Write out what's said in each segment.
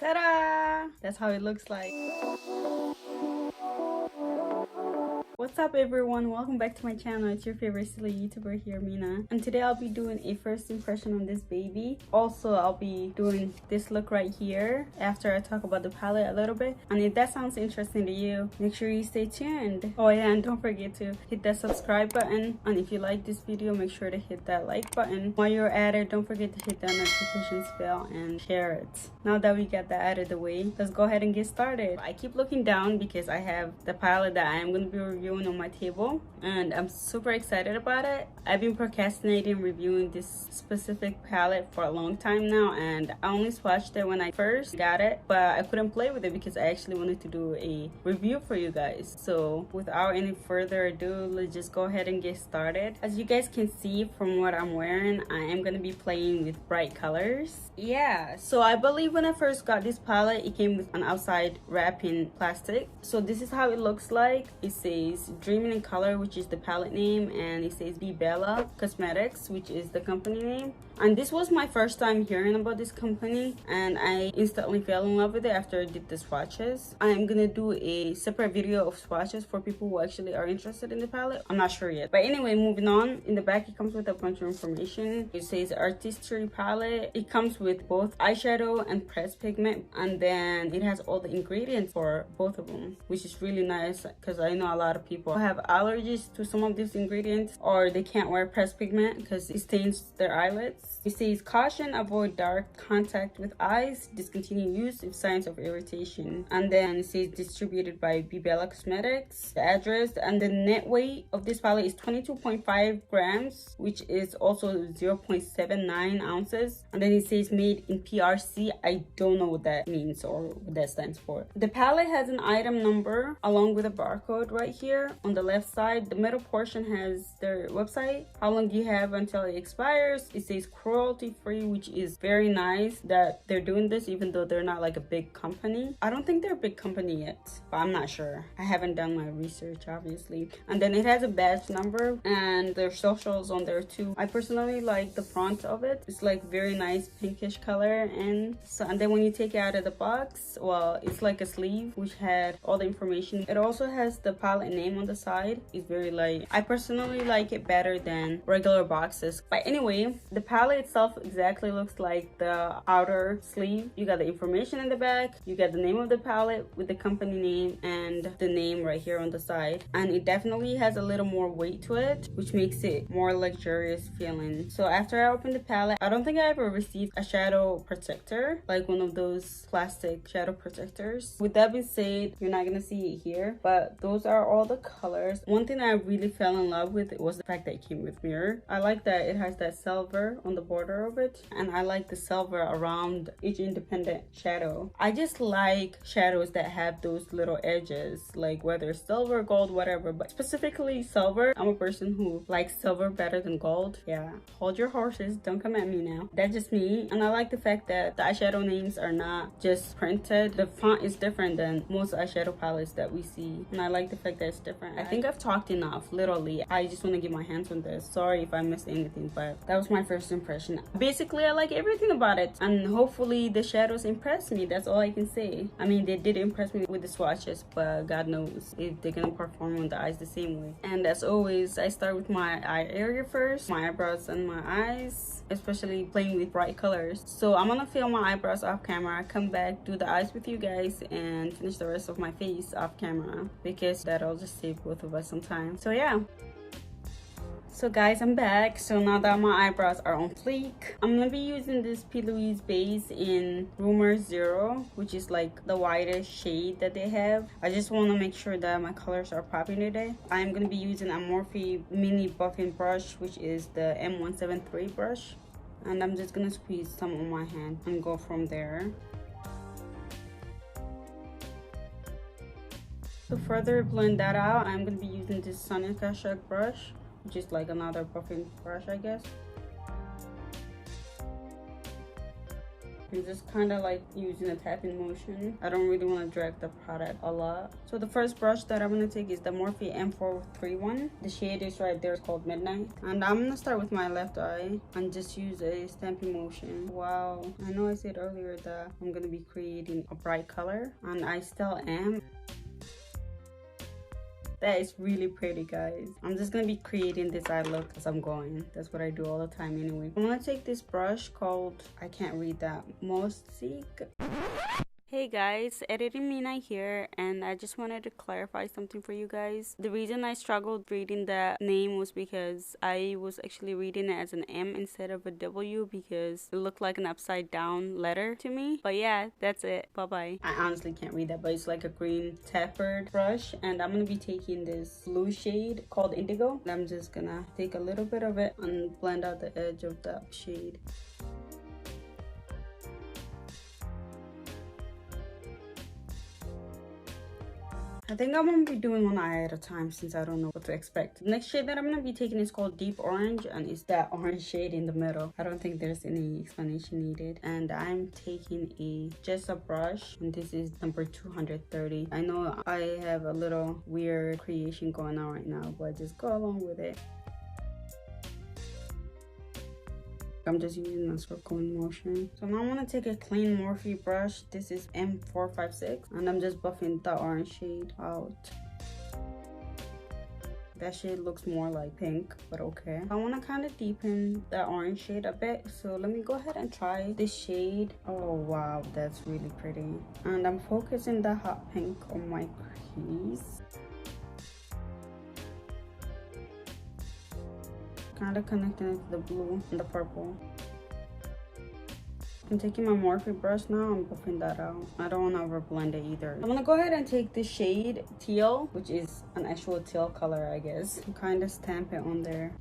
Ta-da! That's how it looks like. What's up everyone, welcome back to my channel. It's your favorite silly YouTuber here, Mina, and today I'll be doing a first impression on this baby. Also, I'll be doing this look right here after I talk about the palette a little bit, and if that sounds interesting to you, make sure you stay tuned. Oh yeah, and don't forget to hit that subscribe button, and if you like this video, make sure to hit that like button. While you're at it, don't forget to hit that notifications bell and share it. Now that we got that out of the way, let's go ahead and get started. I keep looking down because I have the palette that I am going to be reviewing on my table, and I'm super excited about it. I've been procrastinating reviewing this specific palette for a long time now, and I only swatched it when I first got it, but I couldn't play with it because I actually wanted to do a review for you guys. So without any further ado, let's just go ahead and get started. As you guys can see from what I'm wearing, I am going to be playing with bright colors. Yeah, so I believe when I first got this palette, it came with an outside wrapping plastic. So this is how it looks like. It says Dreaming in Color, which is the palette name, and it says BeBella Cosmetics, which is the company name. And this was my first time hearing about this company, and I instantly fell in love with it after I did the swatches. I am gonna do a separate video of swatches for people who actually are interested in the palette. I'm not sure yet, but anyway, moving on. In the back, it comes with a bunch of information. It says artistry palette. It comes with both eyeshadow and pressed pigment, and then it has all the ingredients for both of them, which is really nice because I know a lot of people have allergies to some of these ingredients, or they can't wear pressed pigment because it stains their eyelids. It says caution, avoid dark contact with eyes, discontinue use if signs of irritation. And then it says distributed by BeBella Cosmetics, the address, and the net weight of this palette is 22.5 grams, which is also 0.79 ounces. And then it says made in PRC. I don't know what that means or what that stands for. The palette has an item number along with a barcode right here on the left side. The middle portion has their website. How long do you have until it expires? It says cruelty free, which is very nice that they're doing this even though they're not like a big company. I don't think they're a big company yet, but I'm not sure. I haven't done my research obviously. And then it has a badge number and their socials on there too. I personally like the front of it. It's like very nice pinkish color, and then when you take it out of the box, well, it's like a sleeve which had all the information. It also has the palette name on the side. It's very light. I personally like it better than regular boxes. But anyway, the palette itself exactly looks like the outer sleeve. You got the information in the back, you got the name of the palette with the company name and the name right here on the side, and it definitely has a little more weight to it, which makes it more luxurious feeling. So after I opened the palette, I don't think I ever received a shadow protector, like one of those plastic shadow protectors. With that being said, you're not gonna see it here, but those are all the colors. One thing I really fell in love with was the fact that it came with mirror. I like that it has that silver on the border of it, and I like the silver around each independent shadow. I just like shadows that have those little edges, like whether silver, gold, whatever, but specifically silver. I'm a person who likes silver better than gold. Yeah, hold your horses, don't come at me now. That's just me. And I like the fact that the eyeshadow names are not just printed. The font is different than most eyeshadow palettes that we see, and I like the fact that it's different. I think I've talked enough, literally. I just want to get my hands on this. Sorry if I missed anything, but that was my first impression. Basically, I like everything about it, and hopefully the shadows impress me. That's all I can say. I mean, they did impress me with the swatches, but God knows if they're gonna perform on the eyes the same way. And as always, I start with my eye area first, my eyebrows and my eyes, especially playing with bright colors. So I'm gonna film my eyebrows off camera, come back, do the eyes with you guys, and finish the rest of my face off camera, because that'll just save both of us some time. So yeah. So guys, I'm back. So now that my eyebrows are on fleek, I'm gonna be using this P. Louise base in Rumor Zero, which is like the widest shade that they have. I just want to make sure that my colors are popping today. I'm gonna be using a Morphe mini buffing brush, which is the M173 brush, and I'm just gonna squeeze some on my hand and go from there. To further blend that out, I'm gonna be using this Sonica Shark brush, which is like another buffing brush, I guess. I'm just kind of like using a tapping motion. I don't really want to drag the product a lot. So the first brush that I'm going to take is the Morphe M431. The shade is right there. It's called Midnight. And I'm going to start with my left eye and just use a stamping motion. Wow. I know I said earlier that I'm going to be creating a bright color, and I still am. That is really pretty, guys. I'm just gonna be creating this eye look as I'm going. That's what I do all the time anyway. I'm gonna take this brush called, I can't read that, Mosaic. Hey guys, Editing Mina here, and I just wanted to clarify something for you guys. The reason I struggled reading that name was because I was actually reading it as an M instead of a W because it looked like an upside down letter to me. But yeah, that's it. Bye bye. I honestly can't read that, but it's like a green tapered brush, and I'm gonna be taking this blue shade called Indigo. I'm just gonna take a little bit of it and blend out the edge of that shade. I think I'm going to be doing one eye at a time since I don't know what to expect. The next shade that I'm going to be taking is called Deep Orange, and it's that orange shade in the middle. I don't think there's any explanation needed. And I'm taking just a brush, and this is number 230. I know I have a little weird creation going on right now, but just go along with it. I'm just using a circling motion. So now I'm going to take a clean Morphe brush. This is M456, and I'm just buffing the orange shade out. That shade looks more like pink, but okay. I want to kind of deepen that orange shade a bit, so let me go ahead and try this shade. Oh wow, that's really pretty. And I'm focusing the hot pink on my crease. Kind of connecting it to the blue and the purple. I'm taking my Morphe brush now and buffing that out. I don't want to over blend it either. I'm gonna go ahead and take this shade Teal, which is an actual teal color, I guess, and kind of stamp it on there.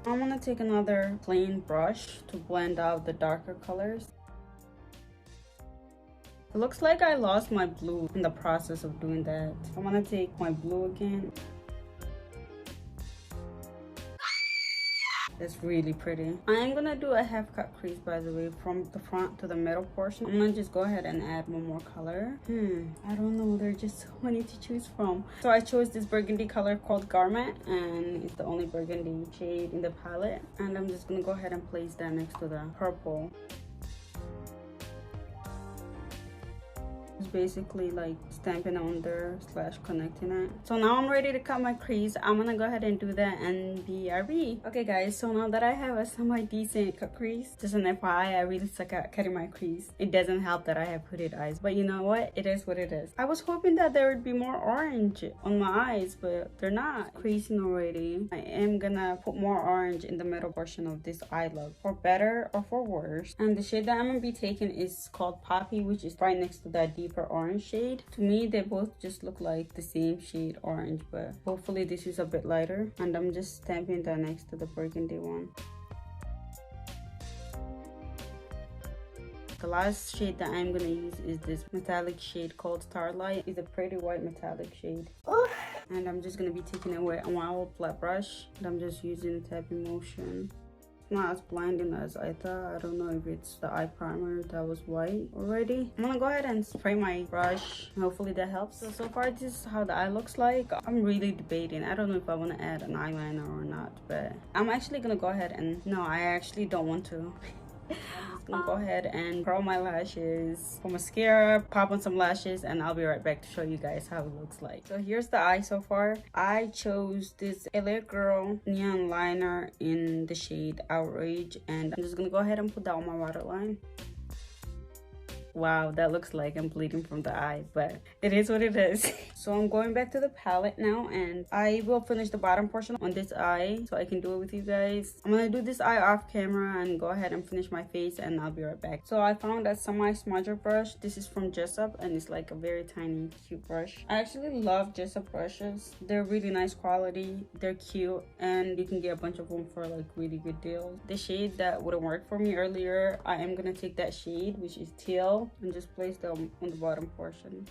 I'm gonna take another plain brush to blend out the darker colors. It looks like I lost my blue in the process of doing that. I'm gonna take my blue again. It's really pretty. I am gonna do a half cut crease, by the way, from the front to the middle portion. I'm gonna just go ahead and add one more color. I don't know, there's just so many to choose from. So I chose this burgundy color called Garment, and it's the only burgundy shade in the palette. And I'm just gonna go ahead and place that next to the purple. It's basically like stamping on there / connecting it. So now I'm ready to cut my crease. I'm gonna go ahead and do that and BRB. Okay guys, so now that I have a semi-decent cut crease, just an FYI, I really suck at cutting my crease. It doesn't help that I have hooded eyes, but you know what? It is what it is. I was hoping that there would be more orange on my eyes, but they're not creasing already. I am gonna put more orange in the middle portion of this eye look, for better or for worse. And the shade that I'm gonna be taking is called Poppy, which is right next to that deeper orange shade. To me, they both just look like the same shade orange, but hopefully this is a bit lighter. And I'm just stamping that next to the burgundy one. The last shade that I'm gonna use is this metallic shade called Starlight. It's a pretty white metallic shade. And I'm just gonna be taking it with a wild flat brush, and I'm just using a tapping motion. Not as blinding as I thought. I don't know if it's the eye primer that was white already. I'm gonna go ahead and spray my brush. Hopefully that helps. So far this is how the eye looks like. I'm really debating. I don't know if I want to add an eyeliner or not, but I'm actually gonna go ahead and no, I actually don't want to. I'm just gonna go ahead and curl my lashes, put mascara, pop on some lashes, and I'll be right back to show you guys how it looks like. So here's the eye so far. I chose this LA Girl neon liner in the shade Outrage, and I'm just gonna go ahead and put that on my waterline. Wow, that looks like I'm bleeding from the eye, but it is what it is. So I'm going back to the palette now, and I will finish the bottom portion on this eye so I can do it with you guys. I'm gonna do this eye off camera and go ahead and finish my face, and I'll be right back. So I found a semi smudger brush. This is from Jessup, and it's like a very tiny cute brush. I actually love Jessup brushes. They're really nice quality, they're cute, and you can get a bunch of them for like really good deals. The shade that wouldn't work for me earlier, I am gonna take that shade, which is Teal, and just place them on the bottom portion.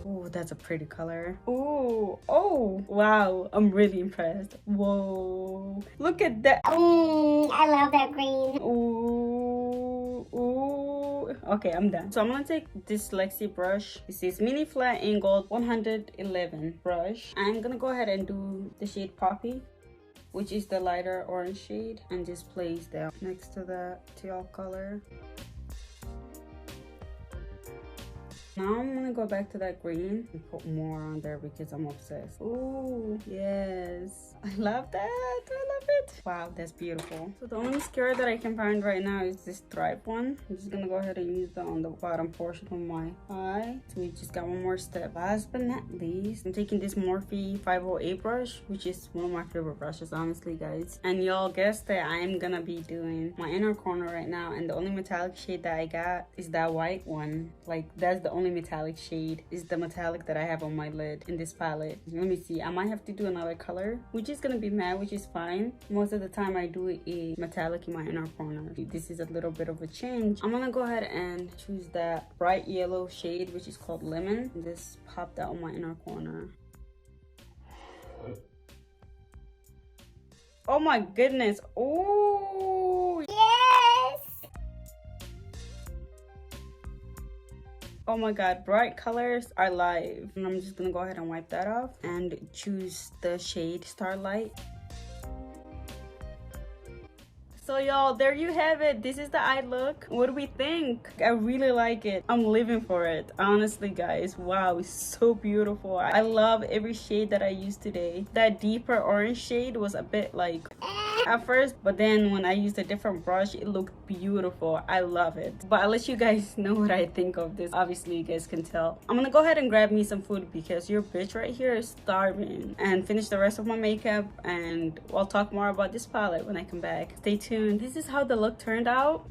Oh, that's a pretty color. Oh, oh, wow. I'm really impressed. Whoa. Look at that. I love that green. Ooh, ooh. Okay, I'm done. So I'm gonna take this Lexi brush. This is mini flat angled 111 brush. I'm gonna go ahead and do the shade Poppy, which is the lighter orange shade, and just place that next to the teal color. Now I'm gonna go back to that green and put more on there because I'm obsessed. Ooh, yes. I love that. I love it. Wow, that's beautiful. So the only mascara that I can find right now is this Thrive one. I'm just gonna go ahead and use that on the bottom portion of my eye. So we just got one more step. Last but not least, I'm taking this Morphe 508 brush, which is one of my favorite brushes, honestly, guys. And y'all guessed that I'm gonna be doing my inner corner right now, and the only metallic shade that I got is that white one. Like, that's the only metallic shade, is the metallic that I have on my lid in this palette. Let me see, I might have to do another color, which is gonna be matte, which is fine. Most of the time I do a metallic in my inner corner. This is a little bit of a change. I'm gonna go ahead and choose that bright yellow shade, which is called Lemon, and just pop that on my inner corner. Oh my goodness. Oh Yes! oh my god, bright colors are live. And I'm just gonna go ahead and wipe that off and choose the shade Starlight. So y'all, there you have it. This is the eye look. What do we think? I really like it. I'm living for it, honestly, guys. Wow, it's so beautiful. I love every shade that I used today. That deeper orange shade was a bit like at first, but then when I used a different brush, it looked beautiful. I love it. But I'll let you guys know what I think of this. Obviously, you guys can tell. I'm gonna go ahead and grab me some food because your bitch right here is starving, and finish the rest of my makeup, and I'll talk more about this palette when I come back. Stay tuned. This is how the look turned out.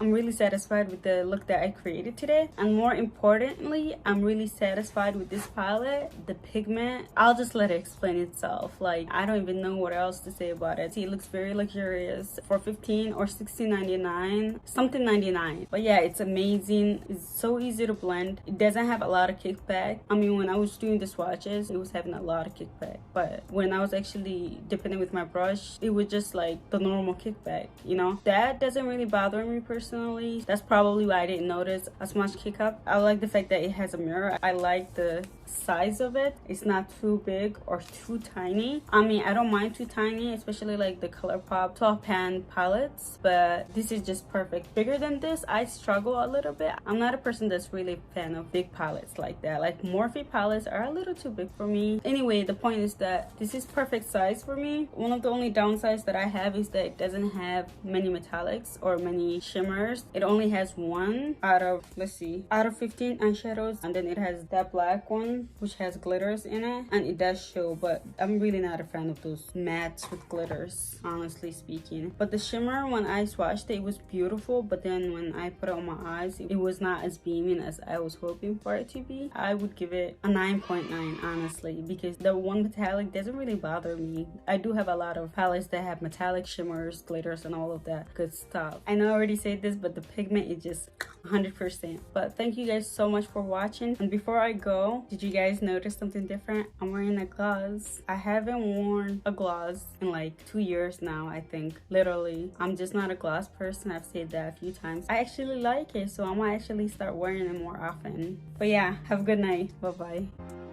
I'm really satisfied with the look that I created today, and more importantly, I'm really satisfied with this palette. The pigment, I'll just let it explain itself. Like, I don't even know what else to say about it. See, it looks very luxurious for $15 or $16.99, something 99. But yeah, it's amazing. It's so easy to blend. It doesn't have a lot of kickback. I mean, when I was doing the swatches, it was having a lot of kickback, but when I was actually dipping it with my brush, it was just like the normal kickback, you know? That doesn't really bother me personally. That's probably why I didn't notice as much kick up. I like the fact that it has a mirror. I like the size of it. It's not too big or too tiny. I mean, I don't mind too tiny, especially like the ColourPop top pan palettes, but this is just perfect. Bigger than this, I struggle a little bit. I'm not a person that's really a fan of big palettes like that. Like, Morphe palettes are a little too big for me. Anyway, the point is that this is perfect size for me. One of the only downsides that I have is that it doesn't have many metallics or many shimmers. It only has one out of, let's see, out of 15 eyeshadows, and then it has that black one which has glitters in it, and it does show, but I'm really not a fan of those mattes with glitters, honestly speaking. But the shimmer, when I swatched it, it was beautiful, but then when I put it on my eyes, it was not as beaming as I was hoping for it to be. I would give it a 9.9, honestly, because the one metallic doesn't really bother me. I do have a lot of palettes that have metallic shimmers, glitters, and all of that good stuff. I know I already said this, but the pigment is just 100%. But thank you guys so much for watching, and before I go, did you guys notice something different? I'm wearing a gloss. I haven't worn a gloss in like 2 years now, I think. Literally, I'm just not a gloss person. I've said that a few times. I actually like it, so I might actually start wearing it more often. But yeah, have a good night. Bye bye.